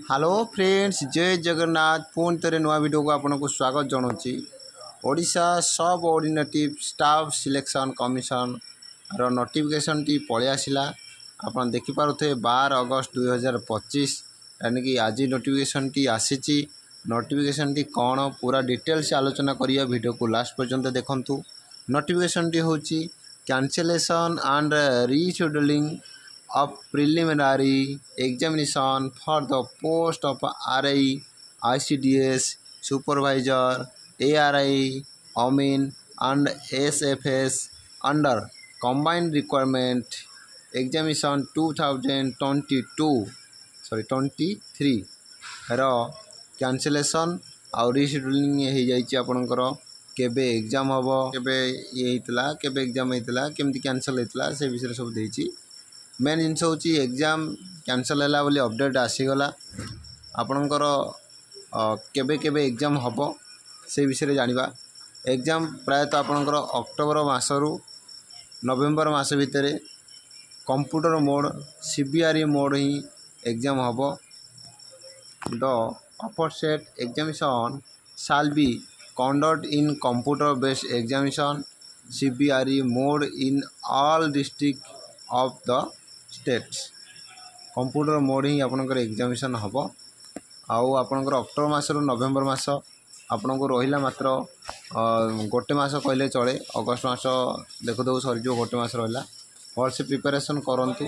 Hello friends, जय जगन्नाथ। पुणी थे नुआ वीडियो को आपको स्वागत जनाऊँगी। ओडिशा सब ऑर्डिनेटिव स्टाफ सिलेक्शन कमिशन रो नोटिफिकेशन टी पलि आसिला। आप देखिपे 12 अगस्त 2025 यानी कि आज नोटिफिकेशन टी आसी। नोटिफिकेशन टी कौन पूरा डिटेल्स आलोचना करिया, वीडियो को लास्ट पर्यंत देखंतु। नोटिफिकेशन टी होची cancellation and rescheduling of preliminary examination for the post of RI, ICDS, supervisor, ARI, OMIN and SFS under combined requirement examination 23 row cancellation आउ रिशेड्यूलिंग हो जाइए। आपणकर केबे एग्जाम हम केबे ये होता केबे एग्जाम होता केमती कैंसल होता से विषय सब देती। मेन जिनस हूँ एग्जाम कैंसल है बोली अपडेट आसीगला। आपणकर केबे केबे एग्जाम हम से विषय जानिबा। एग्जाम प्रायतः आपणकर अक्टोबर मासरू नवेम्बर मास भितर कंप्यूटर मोड सीबीआरई मोड ही एग्जाम हम। The aforesaid examination shall be conduct in computer based examination CBRE mode in all district of the states. Computer mode ही आपनकर एग्जामिनेशन हम। आउ आपनकर अक्टोबर मास नवेम्बर मास आपन को रहिला मात्र गोटे मास कहले चले। अगस्त मास देखो सरीज गोटे मास रहा। भलसे प्रिपेरेसन करंतु।